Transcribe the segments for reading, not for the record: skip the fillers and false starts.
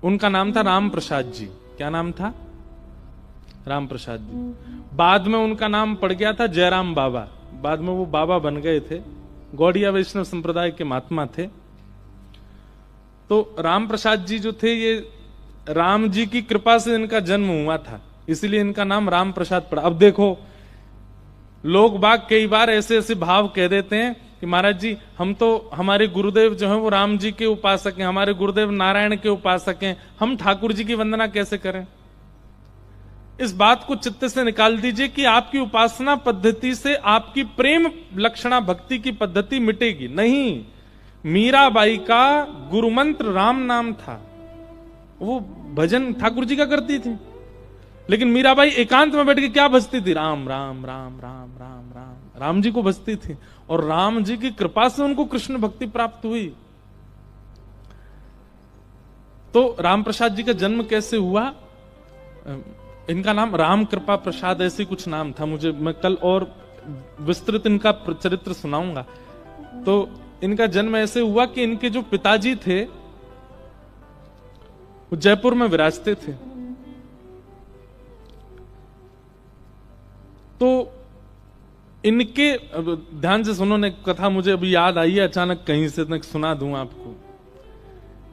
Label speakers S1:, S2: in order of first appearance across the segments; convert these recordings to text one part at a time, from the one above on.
S1: उनका नाम था राम प्रसाद जी। क्या नाम था? राम प्रसाद जी। बाद में उनका नाम पड़ गया था जयराम बाबा। बाद में वो बाबा बन गए थे, गौड़िया वैष्णव संप्रदाय के महात्मा थे। तो राम प्रसाद जी जो थे, ये राम जी की कृपा से इनका जन्म हुआ था, इसलिए इनका नाम राम प्रसाद पड़ा। अब देखो, लोग बाग कई बार ऐसे ऐसे भाव कह देते हैं कि महाराज जी, हम तो, हमारे गुरुदेव जो है वो राम जी के उपासक हैं, हमारे गुरुदेव नारायण के उपासक हैं, हम ठाकुर जी की वंदना कैसे करें? इस बात को चित्त से निकाल दीजिए कि आपकी उपासना पद्धति से आपकी प्रेम लक्षणा भक्ति की पद्धति मिटेगी नहीं। मीराबाई का गुरु मंत्र राम नाम था, वो भजन ठाकुर जी का करती थी, लेकिन मीराबाई एकांत में बैठ के क्या भजती थी? राम राम राम राम राम राम, राम जी को भजती थी। और राम जी की कृपा से उनको कृष्ण भक्ति प्राप्त हुई। तो राम प्रसाद जी का जन्म कैसे हुआ? इनका नाम राम कृपा प्रसाद ऐसे कुछ नाम था, मैं कल और विस्तृत इनका चरित्र सुनाऊंगा। तो इनका जन्म ऐसे हुआ कि इनके जो पिताजी थे वो जयपुर में विराजते थे। तो इनके, ध्यान से सुनो, ने कथा मुझे अभी याद आई है अचानक कहीं से, मैं सुना दूं आपको।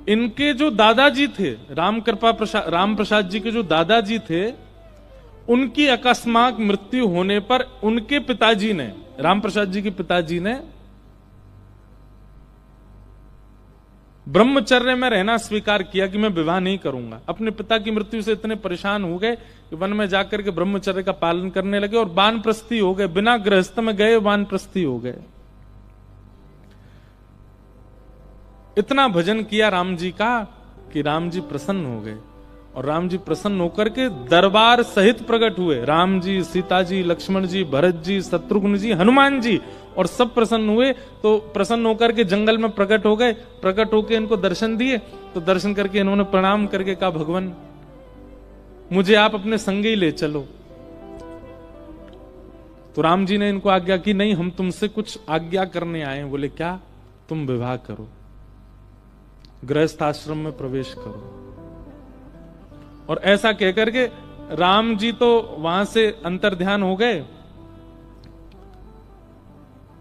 S1: इनके जो दादाजी थे, राम प्रसाद जी के जो दादाजी थे, उनकी अकस्मात मृत्यु होने पर उनके पिताजी ने, राम प्रसाद जी के पिताजी ने ब्रह्मचर्य में रहना स्वीकार किया कि मैं विवाह नहीं करूंगा। अपने पिता की मृत्यु से इतने परेशान हो गए कि वन में जाकर के ब्रह्मचर्य का पालन करने लगे और वानप्रस्थी हो गए, बिना गृहस्थ में गए वानप्रस्थी हो गए। इतना भजन किया राम जी का कि राम जी प्रसन्न हो गए, और राम जी प्रसन्न होकर के दरबार सहित प्रकट हुए। राम जी, सीता जी, लक्ष्मण जी, भरत जी, शत्रुघ्न जी, हनुमान जी, और सब प्रसन्न हुए। तो प्रसन्न होकर के जंगल में प्रकट हो गए। प्रकट होकर इनको दर्शन दिए, तो दर्शन करके इन्होंने प्रणाम करके कहा, भगवान मुझे आप अपने संग ही ले चलो। तो राम जी ने इनको आज्ञा की, नहीं, हम तुमसे कुछ आज्ञा करने आए हैं। बोले क्या? तुम विवाह करो, गृहस्थ आश्रम में प्रवेश करो। और ऐसा कहकर के राम जी तो वहां से अंतर्ध्यान हो गए,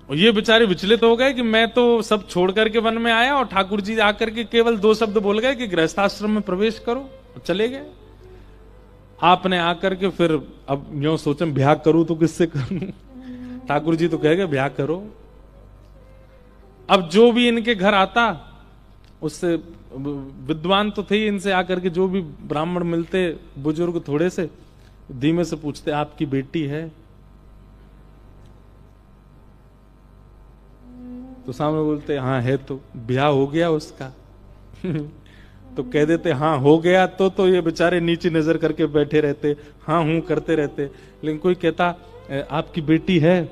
S1: और ये बेचारे विचलित हो गए कि मैं तो सब छोड़ करके वन में आया, और ठाकुर जी आकर के केवल 2 शब्द बोल गए कि गृहस्थाश्रम में प्रवेश करो, और चले गए। आपने आकर के फिर अब यूं सोचे, ब्याह करूं तो किससे करूं? ठाकुर जी तो कह गए ब्याह करो। अब जो भी इनके घर आता, उससे विद्वान तो थे ही, इनसे आकर के जो भी ब्राह्मण मिलते, बुजुर्ग थोड़े से, धीमे से पूछते, आपकी बेटी है? तो सामने बोलते हाँ है। तो ब्याह हो गया उसका? तो कह देते हाँ हो गया। तो ये बेचारे नीचे नजर करके बैठे रहते, हाँ हूं करते रहते। लेकिन कोई कहता आपकी बेटी है?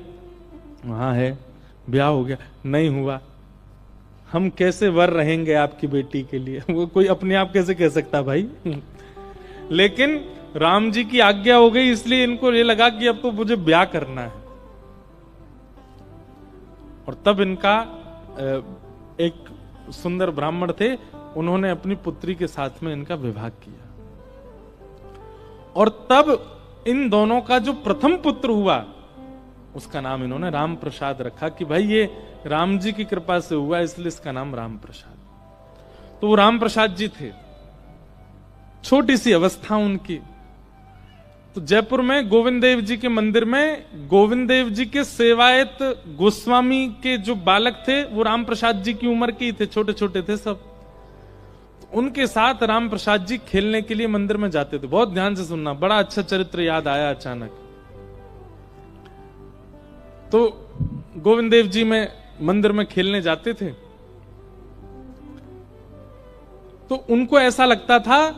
S1: हाँ है। ब्याह हो गया? नहीं हुआ। हम कैसे वर रहेंगे आपकी बेटी के लिए? वो कोई अपने आप कैसे कह सकता भाई? लेकिन राम जी की आज्ञा हो गई, इसलिए इनको ये लगा कि अब तो मुझे ब्याह करना है। और तब इनका एक सुंदर ब्राह्मण थे, उन्होंने अपनी पुत्री के साथ में इनका विवाह किया। और तब इन दोनों का जो प्रथम पुत्र हुआ, उसका नाम इन्होंने राम प्रसाद रखा कि भाई ये राम जी की कृपा से हुआ, इसलिए इसका नाम राम प्रसाद। तो वो राम प्रसाद जी थे। छोटी सी अवस्था उनकी। तो जयपुर में गोविंद देव जी के मंदिर में गोविंद देव जी के सेवायत गोस्वामी के जो बालक थे, वो राम प्रसाद जी की उम्र के ही थे, छोटे छोटे थे सब। तो उनके साथ राम प्रसाद जी खेलने के लिए मंदिर में जाते थे। बहुत ध्यान से सुनना, बड़ा अच्छा चरित्र याद आया अचानक। तो गोविंद देव जी में मंदिर में खेलने जाते थे, तो उनको ऐसा लगता था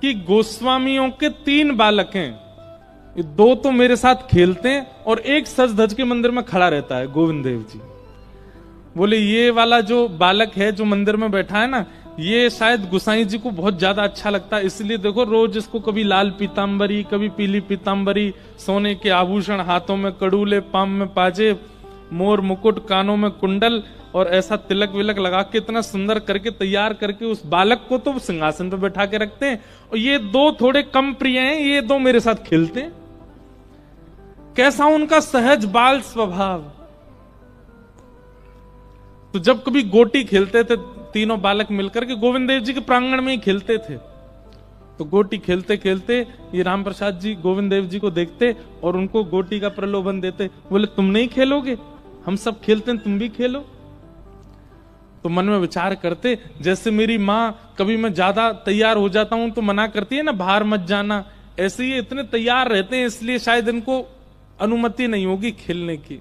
S1: कि गोस्वामियों के 3 बालक हैं, 2 तो मेरे साथ खेलते हैं और एक सज धज के मंदिर में खड़ा रहता है गोविंद देव जी। बोले ये वाला जो बालक है जो मंदिर में बैठा है ना, ये शायद गोसाई जी को बहुत ज्यादा अच्छा लगता है, इसलिए देखो रोज इसको कभी लाल पीतांबरी, कभी पीली पीतांबरी, सोने के आभूषण, हाथों में कड़ूले, पाम में पाजे, मोर मुकुट, कानों में कुंडल और ऐसा तिलक विलक लगा के इतना सुंदर करके तैयार करके उस बालक को तो सिंहासन पर बैठा के रखते हैं, और ये दो थोड़े कम प्रिय हैं, ये दो मेरे साथ खेलते हैं। कैसा उनका सहज बाल स्वभाव। तो जब कभी गोटी खेलते थे तीनों बालक मिलकर के, गोविंद देव जी के प्रांगण में ही खेलते थे, तो गोटी खेलते खेलते ये राम प्रसाद जी गोविंद देव जी को देखते और उनको गोटी का प्रलोभन देते, बोले तुम नहीं खेलोगे, हम सब खेलते हैं, तुम भी खेलो। तो मन में विचार करते, जैसे मेरी माँ कभी मैं ज्यादा तैयार हो जाता हूं तो मना करती है ना, बाहर मत जाना, ऐसे ये इतने तैयार रहते हैं, इसलिए शायद इनको अनुमति नहीं होगी खेलने की।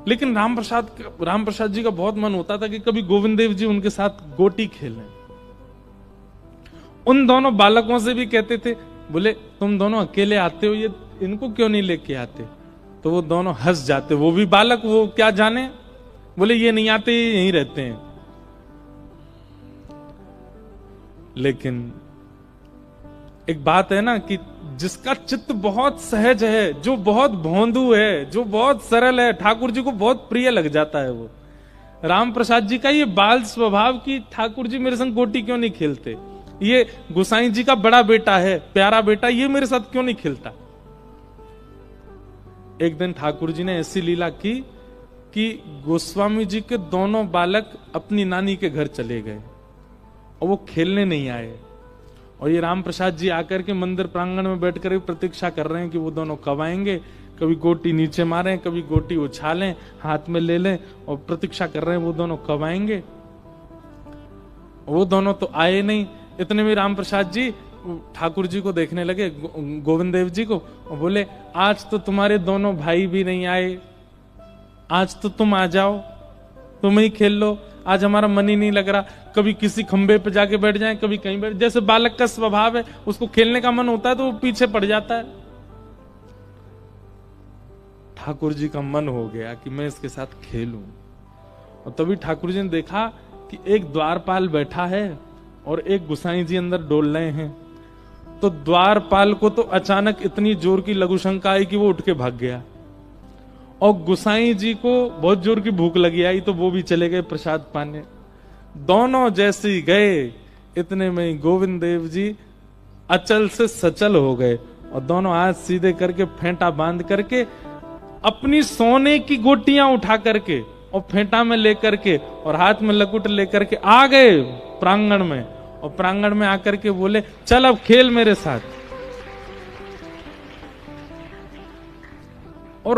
S1: लेकिन राम प्रसाद जी का बहुत मन होता था कि कभी गोविंद देव जी उनके साथ गोटी खेलें। उन दोनों बालकों से भी कहते थे, बोले तुम दोनों अकेले आते हो, ये इनको क्यों नहीं लेके आते? तो वो दोनों हंस जाते, वो भी बालक, वो क्या जाने, बोले ये नहीं आते, यहीं रहते हैं। लेकिन एक बात है ना कि जिसका चित्त बहुत सहज है, जो बहुत भोंदू है, जो बहुत सरल है, ठाकुर जी को बहुत प्रिय लग जाता है। वो राम प्रसाद जी का ये बाल स्वभाव कि ठाकुर जी मेरे संग गोटी क्यों नहीं खेलते, ये गोसाई जी का बड़ा बेटा है, प्यारा बेटा, ये मेरे साथ क्यों नहीं खेलता। एक दिन ठाकुर जी ने ऐसी लीला की कि गोस्वामी जी के दोनों बालक अपनी नानी के घर चले गए और वो खेलने नहीं आए, और ये राम प्रसाद जी आकर के मंदिर प्रांगण में बैठकर प्रतीक्षा कर रहे हैं कि वो दोनों कब आएंगे, कभी गोटी नीचे मारें, कभी गोटी उछालें, हाथ में ले लें, और प्रतीक्षा कर रहे हैं वो दोनों कब आएंगे। वो दोनों तो आए नहीं। इतने में राम प्रसाद जी ठाकुर जी को देखने लगे, गोविंद देव जी को, और बोले आज तो तुम्हारे दोनों भाई भी नहीं आए, आज तो तुम आ जाओ, तुम ही खेल लो, आज हमारा मन ही नहीं लग रहा। कभी किसी खंबे पे जाके बैठ जाए, कभी कहीं बैठ, जैसे बालक का स्वभाव है, उसको खेलने का मन होता है तो वो पीछे पड़ जाता है। ठाकुर जी का मन हो गया कि मैं इसके साथ खेलूं, और तभी ठाकुर जी ने देखा कि एक द्वारपाल बैठा है और एक गोसाई जी अंदर डोल रहे हैं। तो द्वारपाल को तो अचानक इतनी जोर की लघु शंका आई कि वो उठ के भाग गया, और गोसाई जी को बहुत जोर की भूख लगी आई, तो वो भी चले गए प्रसाद पाने। दोनों जैसे ही गए, इतने में ही गोविंद देव जी अचल से सचल हो गए, और दोनों हाथ सीधे करके फेंटा बांध करके अपनी सोने की गोटियां उठा करके और फेंटा में लेकर के और हाथ में लकुट लेकर के आ गए प्रांगण में, और प्रांगण में आकर के बोले चल अब खेल मेरे साथ। और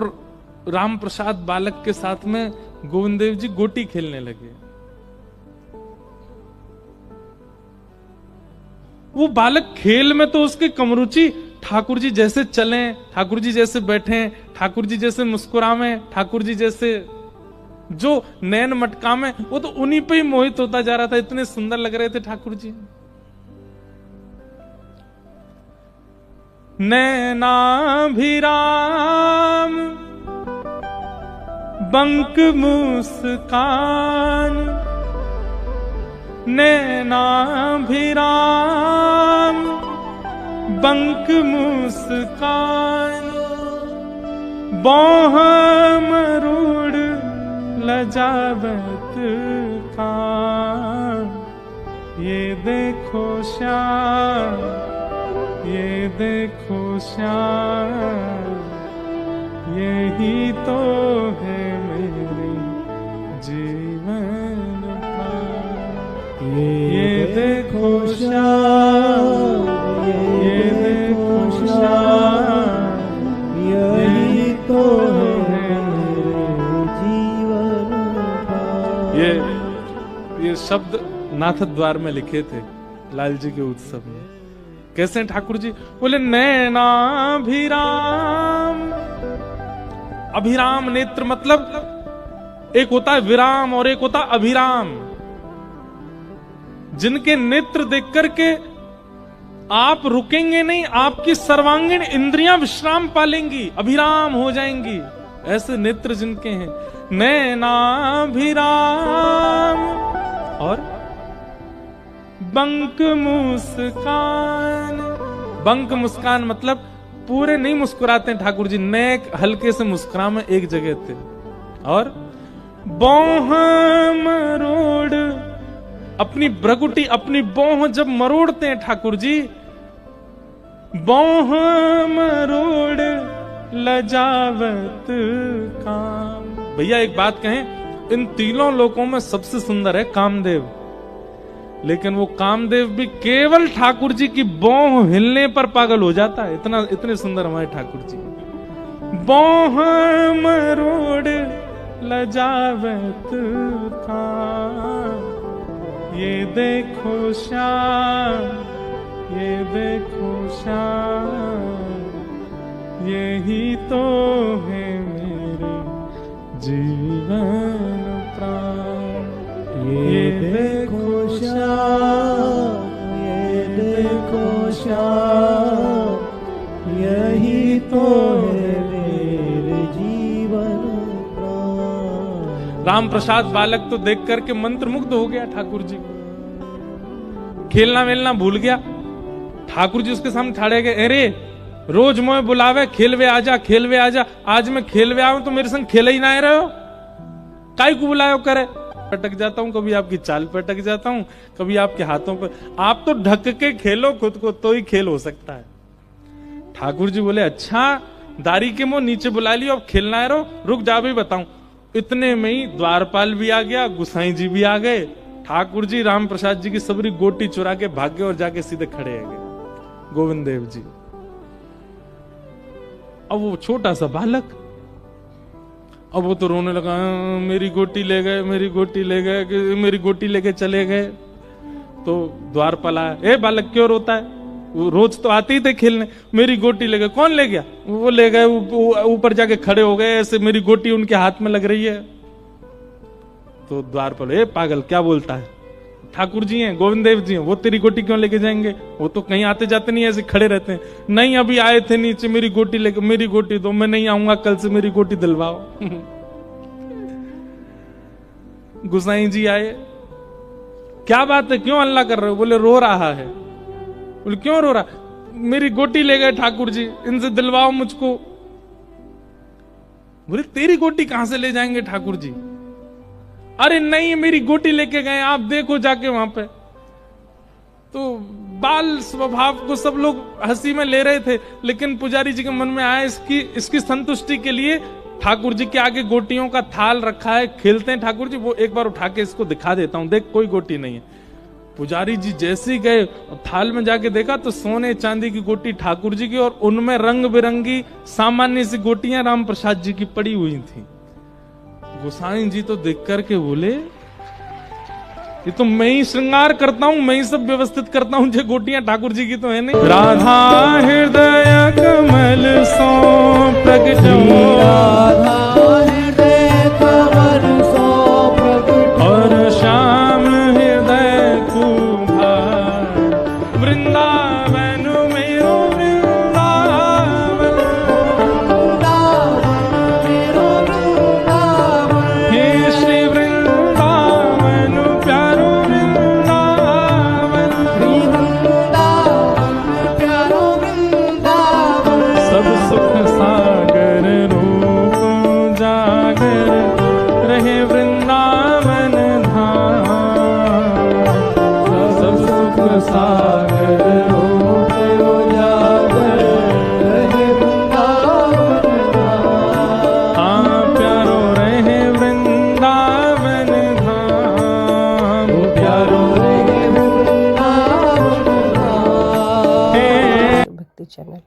S1: राम प्रसाद बालक के साथ में गोविंद देव जी गोटी खेलने लगे। वो बालक खेल में तो उसकी कम रुचि, ठाकुर जी जैसे चलें, ठाकुर जी जैसे बैठें, ठाकुर जी जैसे मुस्कुरावें, ठाकुर जी जैसे जो नैन मटका में, वो तो उन्हीं पे ही मोहित होता जा रहा था, इतने सुंदर लग रहे थे ठाकुर जी। नैनाभिराम बंक मुस्कान, नैनाभिराम बंक मुस्कान, बाह मरूड़ लजावत खान, ये देखो श्याम, ये देखो श्याम, यही तो है मेरे जीवन का। ये देखो श्याम, ये देखो श्याम, यही तो है मेरे जीवन का। ये शब्द नाथ द्वार में लिखे थे लाल जी के उत्सव में। कैसे ठाकुर जी बोले नैनाभिराम, अभिराम नेत्र मतलब एक होता है विराम और एक होता है अभिराम। जिनके नेत्र देख करके आप रुकेंगे नहीं, आपकी सर्वांगीण इंद्रियां विश्राम पालेंगी, अभिराम हो जाएंगी, ऐसे नेत्र जिनके हैं। नैनाभिराम और बंक मुस्कान, बंक मुस्कान मतलब पूरे नहीं मुस्कुराते हैं ठाकुर जी, नेक हल्के से मुस्कुरा में एक जगह थे। और बोह मरोड़, अपनी भ्रगुटी अपनी बोह जब मरोड़ते हैं ठाकुर जी, बोह मरोड़ लजावत काम। भैया एक बात कहें, इन तीनों लोकों में सबसे सुंदर है कामदेव, लेकिन वो कामदेव भी केवल ठाकुर जी की बोह हिलने पर पागल हो जाता है। इतने सुंदर हमारे ठाकुर जी। बोह मरोड़ लजावत काम, ये देखो श्याम, ये देखो श्याम, यही तो है मेरे जीवन प्राण। ये देखो श्याम, ये देखो श्याम, यही तो है मेरे जीवन प्राण। राम प्रसाद बालक तो देख करके मंत्रमुग्ध हो गया ठाकुर जी, खेलना वेलना भूल गया। ठाकुर जी उसके सामने खड़े गए, अरे रोज मोए बुलावे खेलवे आजा, खेलवे आजा, आज मैं खेलवे आऊं तो मेरे संग खेले ही ना आ रहे हो, काई को बुलायो करे। पटक जाता हूं, कभी आपकी चाल पे अटक जाता हूं, कभी आपके हाथों पे। आप तो ढक के खेलो खुद को, तो ही खेल हो सकता है। ठाकुर जी बोले अच्छा दारी के मुंह नीचे बुला लियो, अब खेलना है, रुक जा भी बताऊं। इतने में ही द्वारपाल भी आ गया, गुसाई जी भी आ गए। ठाकुर जी राम प्रसाद जी की सबरी गोटी चुरा के भाग गए और जाके सीधे खड़े आ गए गोविंद देव जी। अब वो छोटा सा बालक, अब वो तो रोने लगा, मेरी गोटी ले गए, मेरी गोटी ले गए, मेरी गोटी लेके चले गए। तो द्वारपाल आया, ए बालक क्यों रोता है, वो रोज तो आते ही थे खेलने, मेरी गोटी ले गए। कौन ले गया? वो ले गए, ऊपर जाके खड़े हो गए, ऐसे मेरी गोटी उनके हाथ में लग रही है। तो द्वारपाल, ए पागल क्या बोलता है, ठाकुर जी हैं, गोविंद देव जी हैं, वो तेरी गोटी क्यों लेके जाएंगे, वो तो कहीं आते जाते नहीं, ऐसे खड़े रहते हैं। नहीं अभी आए थे नीचे, मेरी गोटी लेके, मेरी गोटी दो, मैं नहीं आऊंगा कल से, मेरी गोटी दिलवाओ। गुसाई जी आए, क्या बात है, क्यों हल्ला कर रहे हो? बोले रो रहा है। बोले क्यों रो रहा? मेरी गोटी ले गए ठाकुर जी, इनसे दिलवाओ मुझको। बोले तेरी गोटी कहां से ले जाएंगे ठाकुर जी? अरे नहीं मेरी गोटी लेके गए, आप देखो जाके वहां पे। तो बाल स्वभाव को सब लोग हंसी में ले रहे थे, लेकिन पुजारी जी के मन में आया इसकी संतुष्टि के लिए ठाकुर जी के आगे गोटियों का थाल रखा है, खेलते हैं ठाकुर जी, वो एक बार उठा के इसको दिखा देता हूं, देख कोई गोटी नहीं है। पुजारी जी जैसे ही गए थाल में जाके देखा तो सोने चांदी की गोटी ठाकुर जी की, और उनमें रंग बिरंगी सामान्य सी गोटियां राम प्रसाद जी की पड़ी हुई थी। गोसाई जी तो देख करके बोले ये तो मैं ही श्रृंगार करता हूँ, मैं ही सब व्यवस्थित करता हूँ, जो गोटियां ठाकुर जी की तो है नहीं। राधा हृदय कमल सो प्रकट हो, राधा हृदय कमल सो प्रकट, और श्याम हृदय कुभार, वृंदावन मेरो वृंदावन, मेरो वृंदावन, हे श्री वृंदावन प्यारो वृंदावन, प्यारो वृंदावन, सब सुख सागर रूप जागर रहे वृंदावन धाम, सब सुख सागर रूप जागर रहे वृंदावन धाम, हाँ प्यारो रहे वृंदावन धाम, प्यारो रहे वृंदावन धाम।
S2: भक्ति चैनल।